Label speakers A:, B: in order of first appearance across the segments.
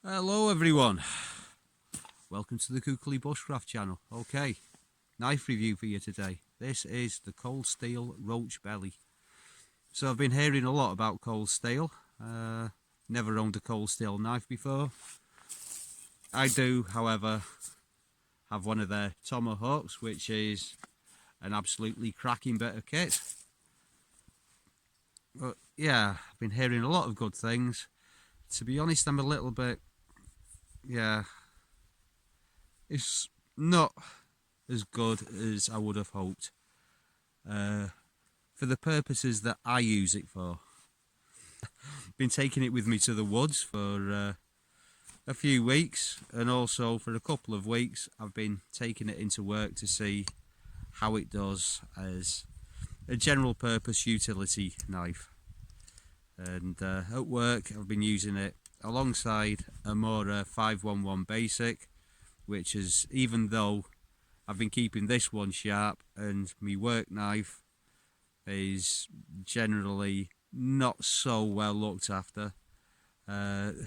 A: Hello everyone, welcome to the Cookly Bushcraft channel. Okay, knife review for you today. This is the Cold Steel Roach Belly. So I've been hearing a lot about Cold Steel, never owned a Cold Steel knife before. I do, however, have one of their tomahawks, which is an absolutely cracking bit of kit. But yeah, I've been hearing a lot of good things. To be honest, I'm a little bit, it's not as good as I would have hoped for the purposes that I use it for. Been taking it with me to the woods for a few weeks, and also for a couple of weeks I've been taking it into work to see how it does as a general purpose utility knife. And at work I've been using it alongside a Mora 511 basic, which is, even though I've been keeping this one sharp and my work knife is generally not so well looked after, the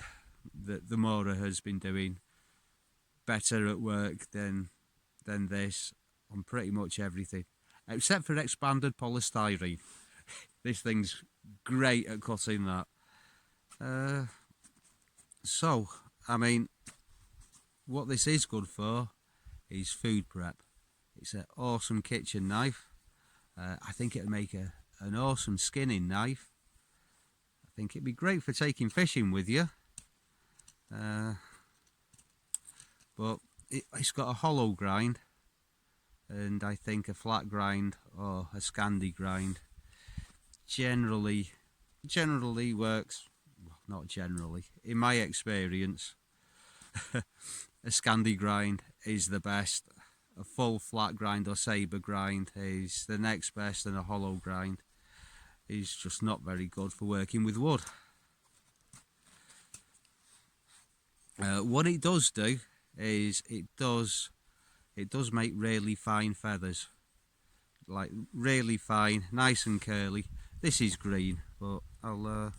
A: Mora has been doing better at work than this on pretty much everything, except for expanded polystyrene. This thing's great at cutting that. So, I mean, what this is good for is food prep. It's an awesome kitchen knife. I think it'd make an awesome skinning knife. I think it'd be great for taking fishing with you. But it's got a hollow grind, and I think a flat grind or a Scandi grind generally works. Well, not generally, in my experience, a Scandi grind is the best. A full flat grind or sabre grind is the next best, and a hollow grind is just not very good for working with wood. What it does do is it does make really fine feathers, like really fine, nice and curly. This is green, but I'll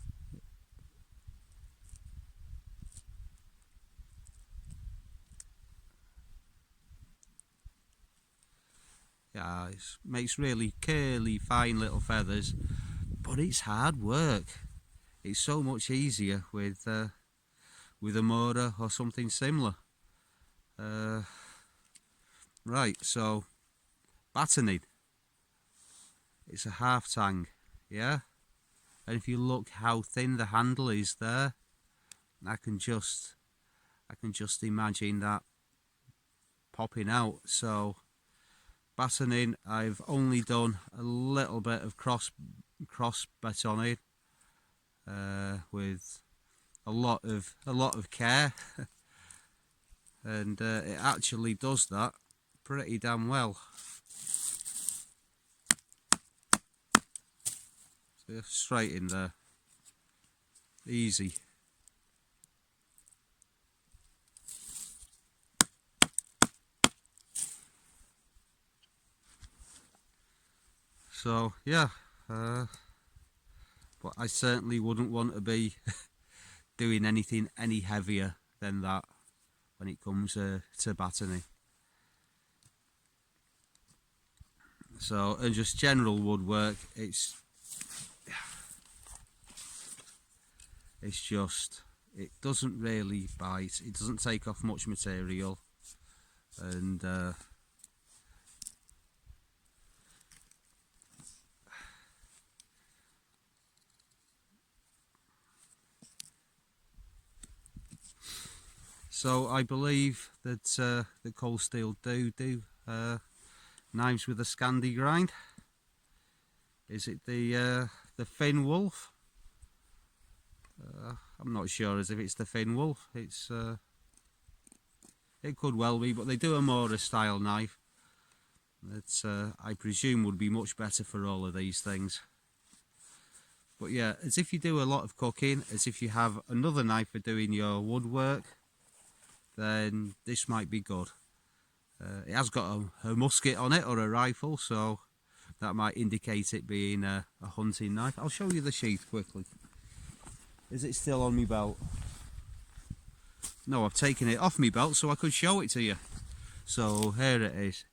A: yeah, it makes really curly, fine little feathers, but it's hard work. It's so much easier with a Mora or something similar. Right, so batoning. It's a half tang, yeah. And if you look how thin the handle is there, I can just imagine that popping out. So batoning, I've only done a little bit of cross batoning with a lot of care, and it actually does that pretty damn well. So straight in there, easy. So yeah, but I certainly wouldn't want to be doing anything any heavier than that when it comes to batoning. So, and just general woodwork, it's just, it doesn't really bite, it doesn't take off much material, and so I believe that the Cold Steel do knives with a Scandi grind. Is it the Fin Wolf? I'm not sure as if it's the Fin Wolf. It's it could well be, but they do a Mora style knife that I presume would be much better for all of these things. But yeah, as if you do a lot of cooking, as if you have another knife for doing your woodwork, then this might be good. It has got a musket on it, or a rifle, so that might indicate it being a hunting knife. I'll show you the sheath quickly. Is it still on my belt? No, I've taken it off my belt so I could show it to you. So here it is.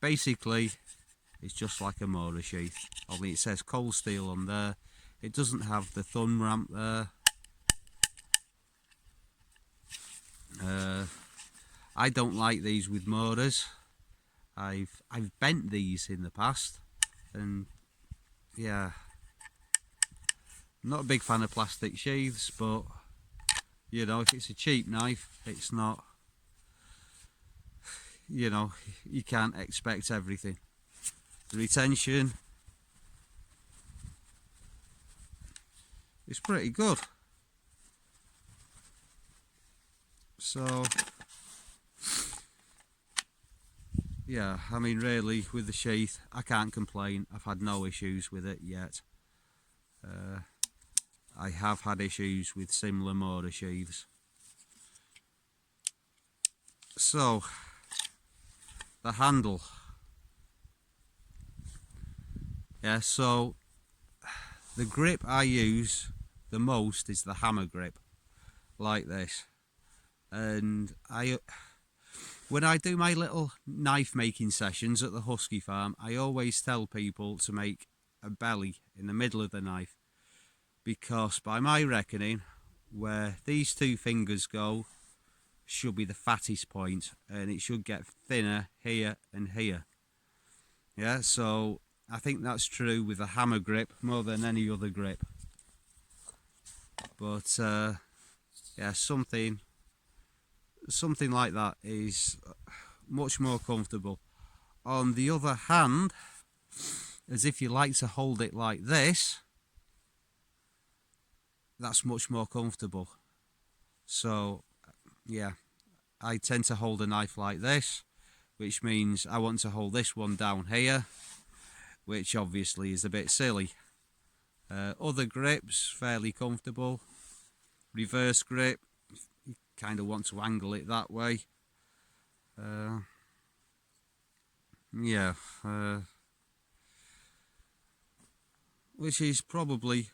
A: Basically, it's just like a motor sheath, only it says Cold Steel on there. It doesn't have the thumb ramp there. I don't like these with motors. I've bent these in the past, and yeah, not a big fan of plastic sheaths, but you know, if it's a cheap knife, it's not, you know, you can't expect everything. The retention is pretty good. So yeah, I mean, really, with the sheath, I can't complain. I've had no issues with it yet. I have had issues with similar motor sheaths. So, the handle. Yeah, so the grip I use the most is the hammer grip, like this. And when I do my little knife making sessions at the Husky farm, I always tell people to make a belly in the middle of the knife, because by my reckoning, where these two fingers go should be the fattest point, and it should get thinner here and here. Yeah, so I think that's true with a hammer grip more than any other grip. But yeah, something like that is much more comfortable. On the other hand, as if you like to hold it like this, that's much more comfortable. So yeah, I tend to hold a knife like this, which means I want to hold this one down here, which obviously is a bit silly. Other grips, fairly comfortable. Reverse grip, you kind of want to angle it that way. Yeah, which is probably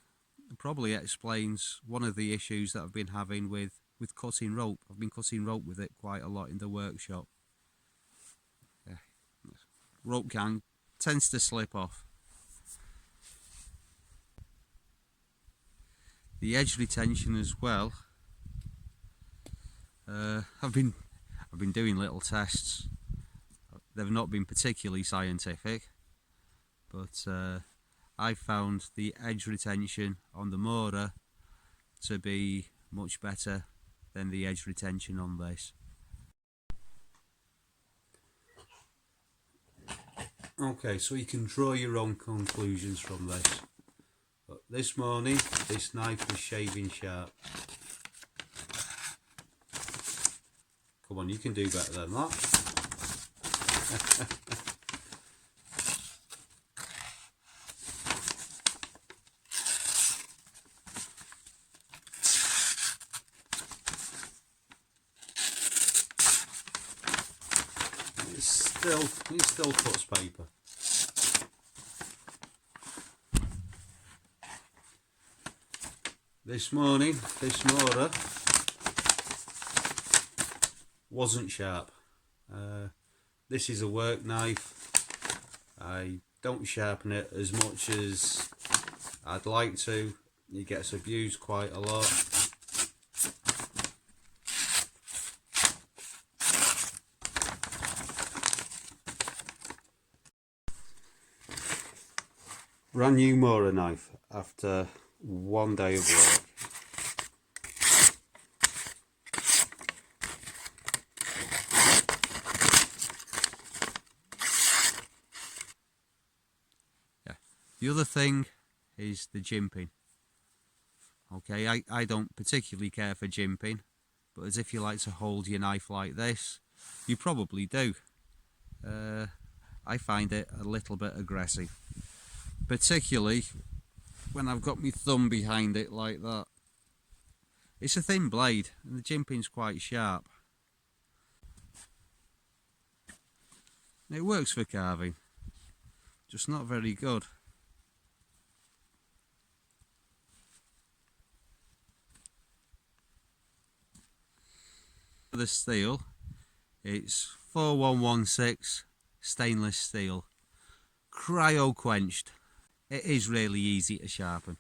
A: explains one of the issues that I've been having with cutting rope. I've been cutting rope with it quite a lot in the workshop. Yeah. Rope gang tends to slip off. The edge retention as well. I've been doing little tests. They've not been particularly scientific, but I found the edge retention on the motor to be much better than the edge retention on this. Okay, so you can draw your own conclusions from this. But this morning, this knife was shaving sharp. Come on, you can do better than that. It still cuts paper. This morning, this motor wasn't sharp. This is a work knife. I don't sharpen it as much as I'd like to. It gets abused quite a lot. Brand new motor knife after one day of work. Yeah. The other thing is the jimping. Okay, I don't particularly care for jimping, but as if you like to hold your knife like this, you probably do. I find it a little bit aggressive, particularly when I've got my thumb behind it like that. It's a thin blade and the jimping's quite sharp. It works for carving, just not very good. For the steel, it's 4116 stainless steel, cryo quenched. It is really easy to sharpen.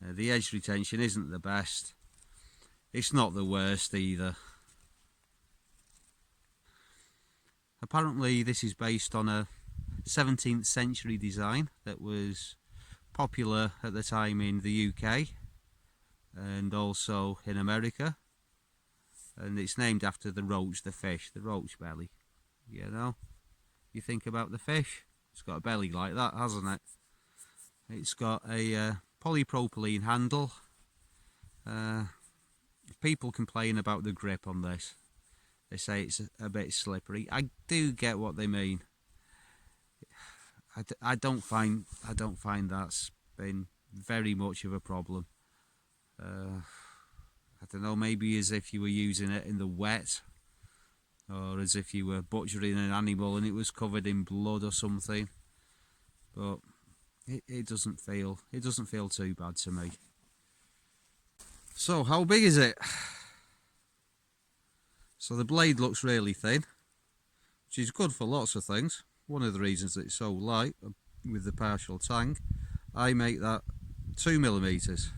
A: The edge retention isn't the best. It's not the worst either. Apparently this is based on a 17th century design that was popular at the time in the UK and also in America, and it's named after the roach, the fish, the roach belly. You know, you think about the fish, it's got a belly like that, hasn't it? It's got a polypropylene handle. People complain about the grip on this. They say it's a bit slippery. I do get what they mean. I don't find that's been very much of a problem. I don't know, maybe as if you were using it in the wet, or as if you were butchering an animal and it was covered in blood or something. But it doesn't feel too bad to me. So how big is it? So the blade looks really thin, which is good for lots of things. One of the reasons that it's so light with the partial tang. I make that 2mm.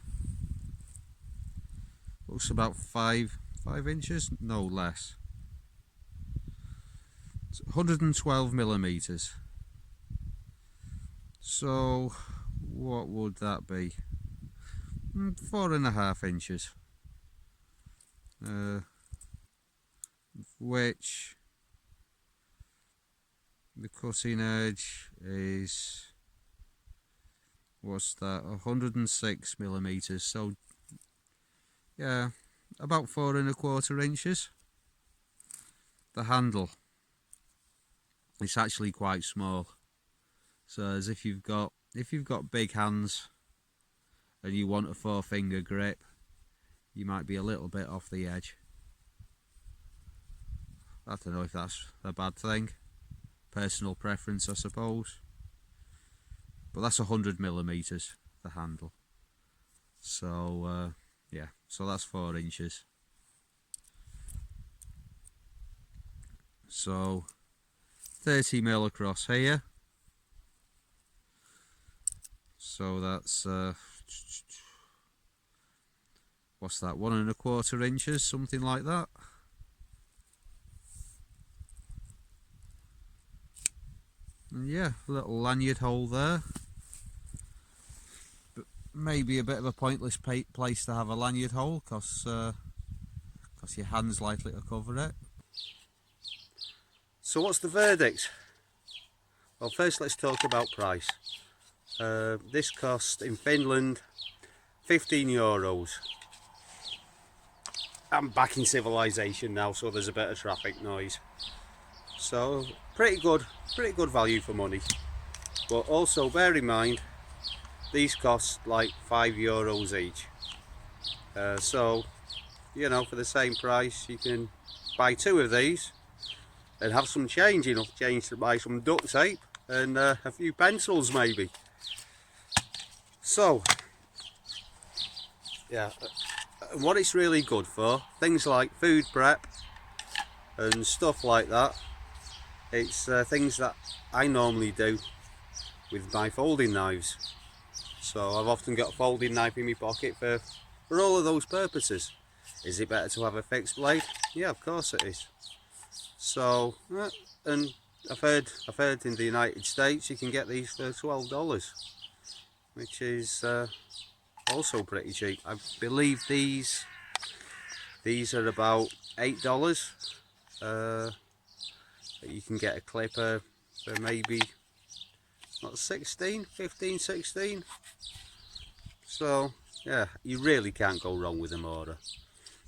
A: Looks about 5 inches, no less. It's 112mm. So what would that be? 4.5 inches. Which the cutting edge is, what's that, 106mm. So yeah, about 4.25 inches. The handle, it's actually quite small. So as if you've got big hands and you want a 4-finger grip, you might be a little bit off the edge. I don't know if that's a bad thing. Personal preference, I suppose. But that's 100mm, the handle. So yeah, so that's 4 inches. So 30mm across here. So that's what's that, 1.25 inches, something like that. And yeah, a little lanyard hole there. But maybe a bit of a pointless place to have a lanyard hole, because your hand's likely to cover it. So what's the verdict? Well, first let's talk about price. This cost in Finland €15. I'm back in civilization now, so there's a bit of traffic noise. So pretty good value for money. But also bear in mind, these cost like €5 each. So, you know, for the same price you can buy 2 of these and have some change, enough change to buy some duct tape and a few pencils maybe. So yeah, and what it's really good for, things like food prep and stuff like that. It's things that I normally do with my folding knives. So I've often got a folding knife in my pocket for all of those purposes. Is it better to have a fixed blade? Yeah, of course it is. So, and I've heard in the United States you can get these for $12, which is also pretty cheap. I believe these are about $8. You can get a clipper for maybe not 15, 16. So yeah, you really can't go wrong with them order.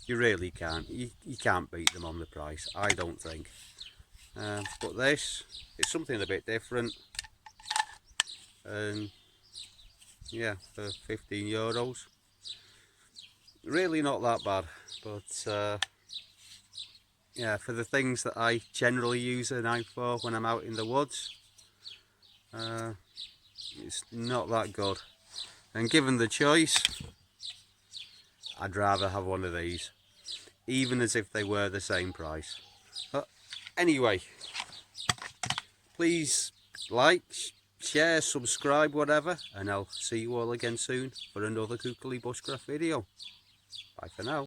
A: You really can't. You can't beat them on the price, I don't think. But this, it's something a bit different, and yeah, for €15, really not that bad. But yeah, for the things that I generally use a knife for when I'm out in the woods, it's not that good. And given the choice, I'd rather have one of these. even as if they were the same price. But anyway, please like, share, subscribe, whatever, and I'll see you all again soon for another Kookily Bushcraft video. Bye for now.